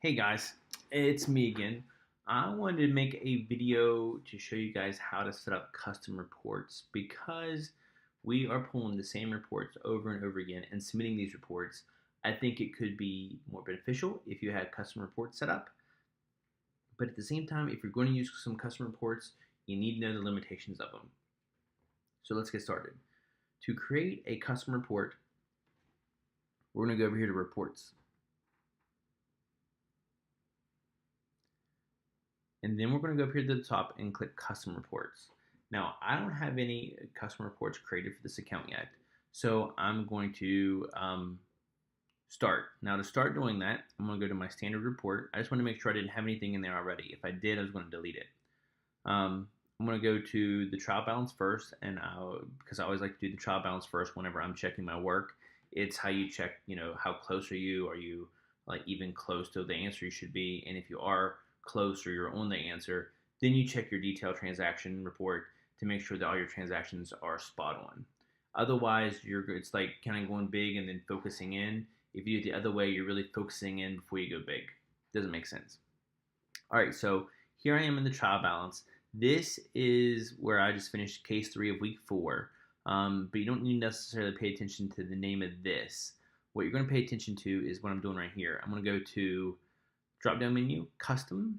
Hey guys, it's me again. I wanted to make a video to show you guys how to set up custom reports because we are pulling the same reports over and over again and submitting these reports. I think it could be more beneficial if you had custom reports set up, but at the same time, if you're going to use some custom reports, you need to know the limitations of them. So let's get started. To create a custom report, we're going to go over here to reports. And then we're going to go up here to the top and click custom reports. Now, I don't have any custom reports created for this account yet, so I'm going to start. Now, to start doing that, I'm going to go to my standard report. I just want to make sure I didn't have anything in there already. If I did, I was going to delete it. I'm going to go to the trial balance first, and because I always like to do the trial balance first whenever I'm checking my work. It's how you check, how close are you? Are you like even close to the answer you should be? And if you are close or you're on the answer, then you check your detailed transaction report to make sure that all your transactions are spot on. Otherwise, it's like kind of going big and then focusing in. If you do it the other way, you're really focusing in before you go big. Doesn't make sense. All right, so here I am in the trial balance. This is where I just finished case 3 of week 4, but you don't need to necessarily pay attention to the name of this. What you're going to pay attention to is what I'm doing right here. I'm going to go to drop down menu, custom,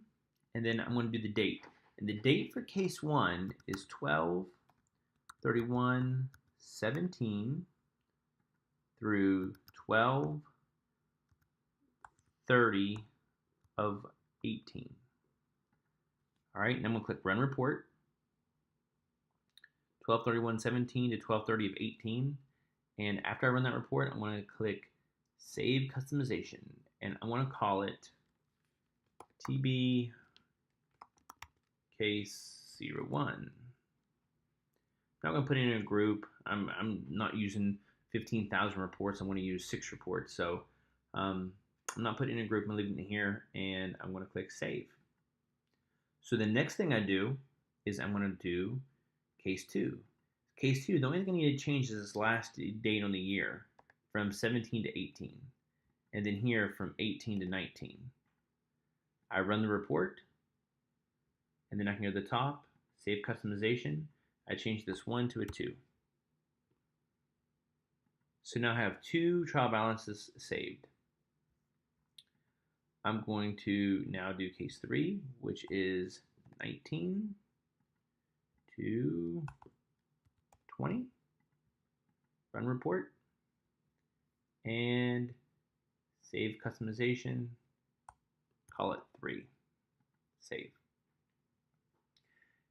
and then I'm going to do the date. And the date for case 1 is 12/31/17 through 12/30 of 18. All right, and I'm going to click Run Report, 12/31/17 to 12/30 of 18. And after I run that report, I'm going to click Save Customization, and I want to call it TB Case 01. I'm not going to put it in a group. I'm not using 15,000 reports. I want to use 6 reports. So I'm not putting it in a group. I'm leaving it here, and I'm going to click Save. So the next thing I do is I'm going to do case 2. Case 2, the only thing I need to change is this last date on the year from 17 to 18. And then here from 18 to 19. I run the report, and then I can go to the top, save customization. I change this 1 to a 2. So now I have 2 trial balances saved. I'm going to now do case 3, which is 19 to 20. Run report, and save customization. Call it 3. Save.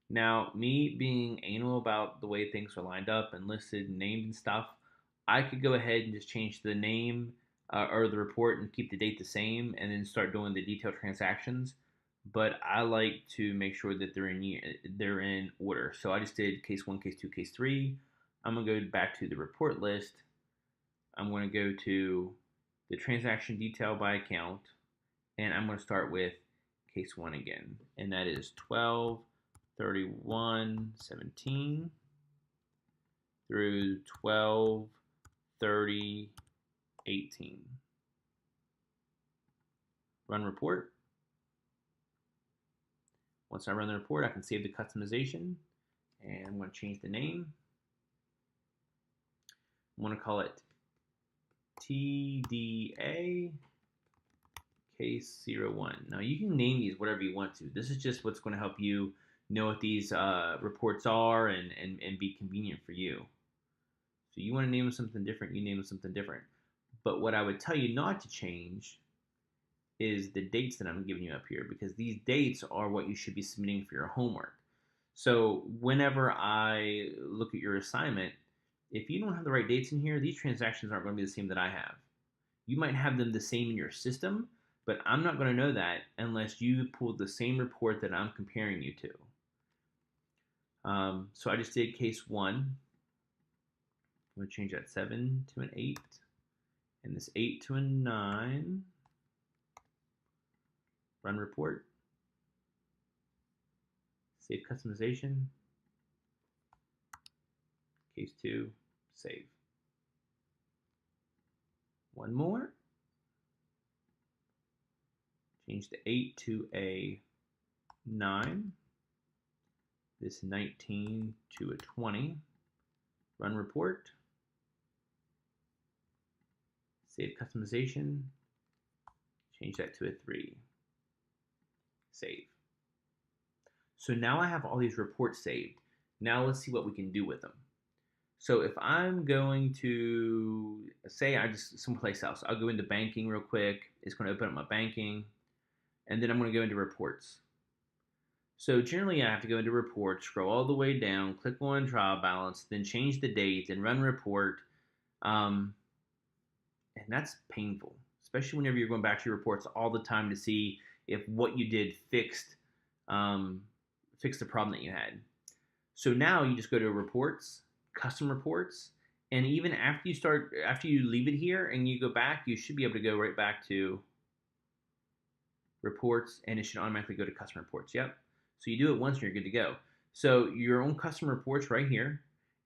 Now, me being anal about the way things are lined up and listed and named and stuff, I could go ahead and just change the name or the report and keep the date the same and then start doing the detailed transactions. But I like to make sure that they're in order. So I just did case 1, case 2, case 3. I'm going to go back to the report list. I'm going to go to the transaction detail by account, and I'm going to start with case 1 again, and that is 12/31/17 through 12/30/18. Run report. Once I run the report, I can save the customization, and I'm going to change the name. I'm going to call it TDA Case 01. Now you can name these whatever you want to. This is just what's going to help you know what these reports are and be convenient for you. So you want to name them something different, you name them something different. But what I would tell you not to change is the dates that I'm giving you up here, because these dates are what you should be submitting for your homework. So whenever I look at your assignment, if you don't have the right dates in here, these transactions aren't going to be the same that I have. You might have them the same in your system, but I'm not going to know that unless you pulled the same report that I'm comparing you to. So I just did case 1. I'm going to change that 7 to an 8, and this 8 to a 9. Run report. Save customization. Case 2, save. One more. Change the 8 to a 9. This 19 to a 20. Run report. Save customization. Change that to a 3. Save. So now I have all these reports saved. Now let's see what we can do with them. So if I'm going to, say I just someplace else, I'll go into banking real quick. It's going to open up my banking. And then I'm going to go into reports. So generally I have to go into reports, scroll all the way down, click on trial balance, then change the date, then run report. And that's painful, especially whenever you're going back to your reports all the time to see if what you did fixed the problem that you had. So now you just go to reports, custom reports, and even after you leave it here and you go back, you should be able to go right back to reports, and it should automatically go to custom reports. Yep. So you do it once and you're good to go. So your own custom reports right here,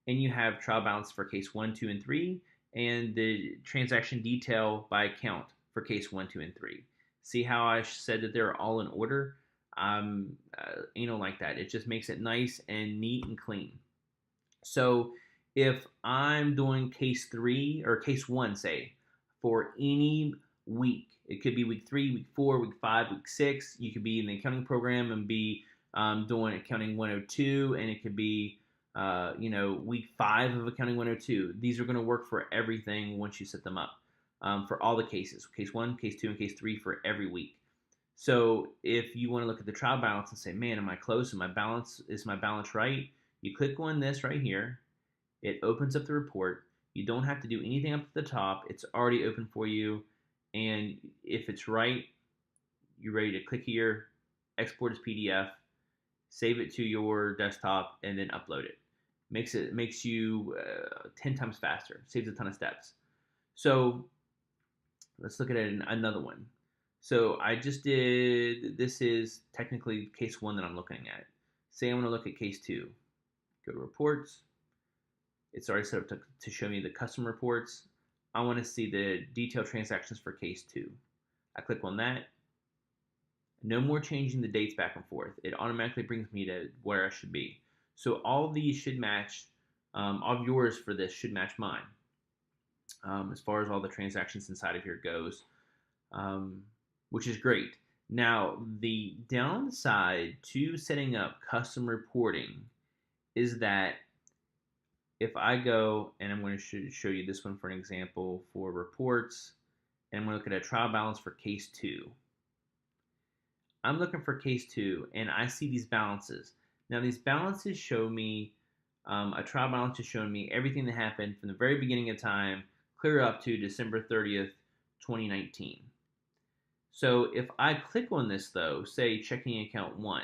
and you have trial balance for case 1, 2, and 3, and the transaction detail by account for case 1, 2, and 3. See how I said that they're all in order? Like that. It just makes it nice and neat and clean. So if I'm doing case 3 or case 1, say, for any week, it could be week 3, week 4, week 5, week 6. You could be in the accounting program and be doing accounting 102, and it could be week 5 of accounting 102. These are going to work for everything once you set them up for all the cases, case 1, case 2, and case 3 for every week. So if you want to look at the trial balance and say, man, am I close? Is my balance right? You click on this right here. It opens up the report. You don't have to do anything up at the top. It's already open for you. And if it's right, you're ready to click here, export as PDF, save it to your desktop, and then upload it. Makes you 10 times faster. Saves a ton of steps. So let's look at another one. So I just did, this is technically case 1 that I'm looking at. Say I want to look at case 2. Go to reports. It's already set up to show me the custom reports. I want to see the detailed transactions for case 2. I click on that. No more changing the dates back and forth. It automatically brings me to where I should be. So all of these should match, all of yours for this should match mine. As far as all the transactions inside of here goes, which is great. Now, the downside to setting up custom reporting is that if I go, and I'm going to show you this one for an example for reports, and I'm going to look at a trial balance for case 2. I'm looking for case 2, and I see these balances. Now, these balances show me, a trial balance is showing me everything that happened from the very beginning of time, clear up to December 30th, 2019. So if I click on this, though, say checking account 1,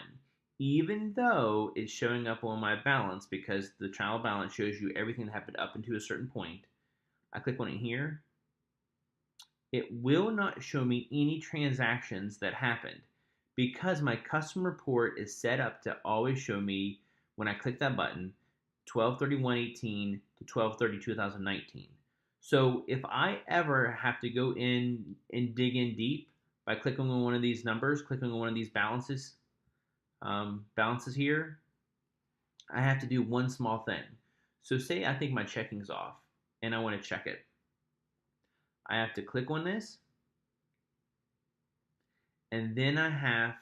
even though it's showing up on my balance because the trial balance shows you everything that happened up until a certain point, I click on it here, it will not show me any transactions that happened because my custom report is set up to always show me, when I click that button, 12/31/18 to 12/30/2019. So if I ever have to go in and dig in deep by clicking on one of these numbers, clicking on one of these balances here, I have to do one small thing. So say I think my checking's off and I want to check it. I have to click on this, and then I have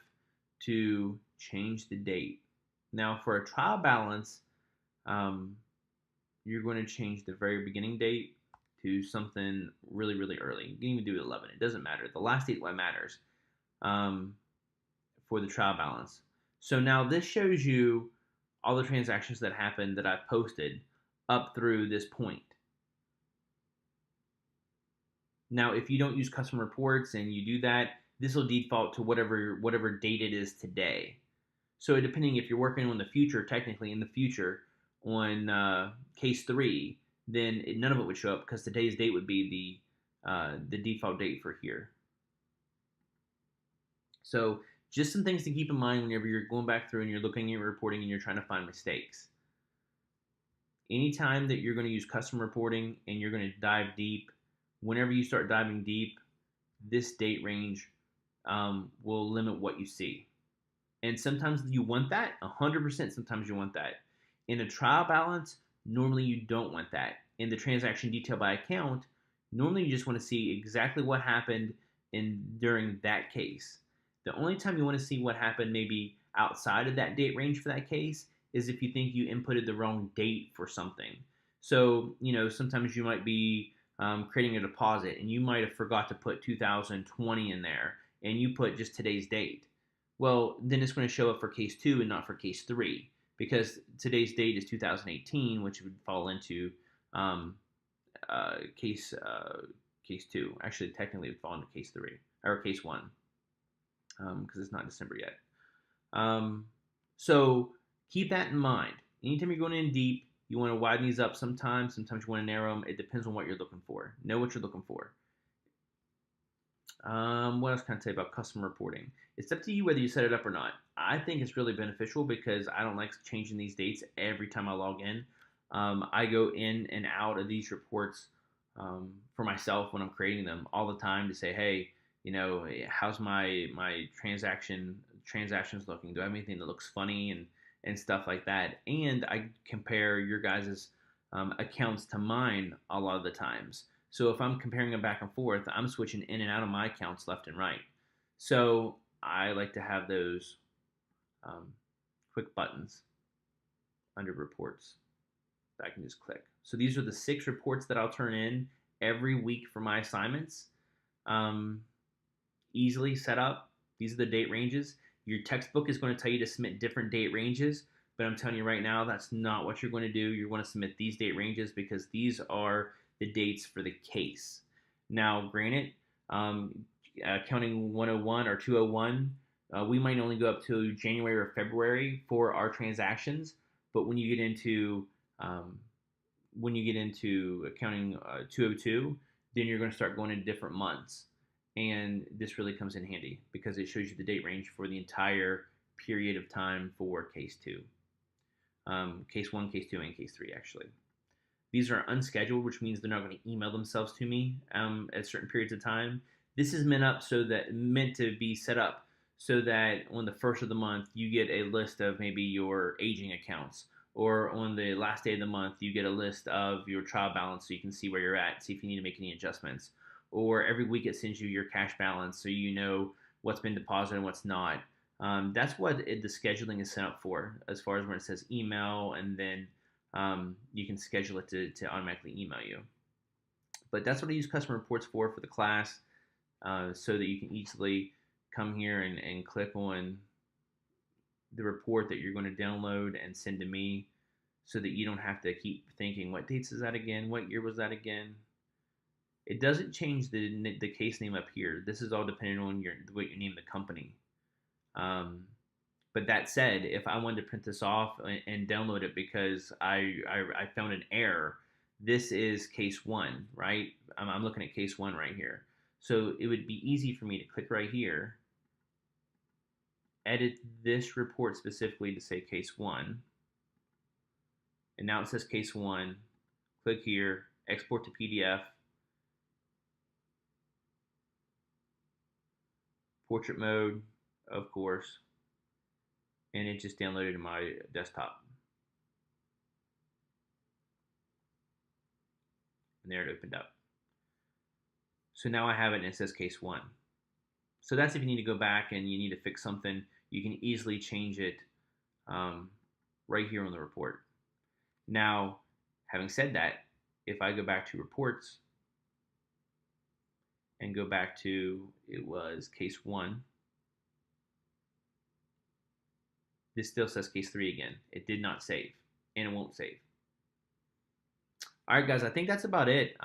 to change the date. Now for a trial balance, you're going to change the very beginning date to something really, really early. You can even do 11. It doesn't matter. The last date what matters for the trial balance. So now this shows you all the transactions that happened that I've posted up through this point. Now, if you don't use custom reports and you do that, this will default to whatever date it is today. So depending if you're working on the future, technically in the future on case 3, then none of it would show up because today's date would be the default date for here. So just some things to keep in mind whenever you're going back through and you're looking at your reporting and you're trying to find mistakes. Anytime that you're going to use custom reporting and you're going to dive deep, whenever you start diving deep, this date range will limit what you see. And sometimes you want that, 100%. Sometimes you want that. In a trial balance, normally you don't want that. In the transaction detail by account, normally you just want to see exactly what happened during that case. The only time you want to see what happened maybe outside of that date range for that case is if you think you inputted the wrong date for something. So, sometimes you might be creating a deposit and you might have forgot to put 2020 in there and you put just today's date. Well, then it's going to show up for case 2 and not for case 3 because today's date is 2018, which would fall into um, case 2. Actually, technically, it would fall into case 3 or case 1 because it's not December yet. So keep that in mind. Anytime you're going in deep, you want to widen these up sometimes. Sometimes you want to narrow them. It depends on what you're looking for. Know what you're looking for. What else can I say about custom reporting? It's up to you whether you set it up or not. I think it's really beneficial because I don't like changing these dates every time I log in. I go in and out of these reports for myself when I'm creating them all the time to say, hey, how's my transactions looking? Do I have anything that looks funny and stuff like that? And I compare your guys' accounts to mine a lot of the times. So if I'm comparing them back and forth, I'm switching in and out of my accounts left and right. So I like to have those quick buttons under reports that I can just click. So these are the 6 reports that I'll turn in every week for my assignments. Easily set up. These are the date ranges. Your textbook is going to tell you to submit different date ranges, but I'm telling you right now, that's not what you're going to do. You're going to submit these date ranges because these are the dates for the case. Now, granted, accounting 101 or 201, we might only go up to January or February for our transactions, but when you get into accounting 202, then you're going to start going into different months. And this really comes in handy because it shows you the date range for the entire period of time for case 2. Case 1, case 2, and case 3, actually. These are unscheduled, which means they're not going to email themselves to me at certain periods of time. This is meant to be set up so that on the first of the month, you get a list of maybe your aging accounts. Or on the last day of the month, you get a list of your trial balance so you can see where you're at, see if you need to make any adjustments. Or every week it sends you your cash balance so you know what's been deposited and what's not. That's what the scheduling is set up for, as far as when it says email, and then you can schedule it to automatically email you. But that's what I use custom reports for the class, so that you can easily come here and click on the report that you're going to download and send to me, so that you don't have to keep thinking, what dates is that again? What year was that again? It doesn't change the case name up here. This is all dependent on what you name the company. But that said, if I wanted to print this off and download it because I found an error, this is case 1, right? I'm looking at case 1 right here. So it would be easy for me to click right here, edit this report specifically to say case 1. And now it says case 1. Click here, export to PDF. Portrait mode, of course, and it just downloaded to my desktop. And there it opened up. So now I have it and it says case 1. So that's if you need to go back and you need to fix something, you can easily change it right here on the report. Now, having said that, if I go back to reports, and go back to, it was case 1. This still says case 3 again. It did not save, and it won't save. All right, guys, I think that's about it.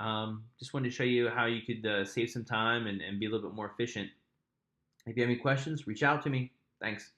Just wanted to show you how you could save some time and be a little bit more efficient. If you have any questions, reach out to me. Thanks.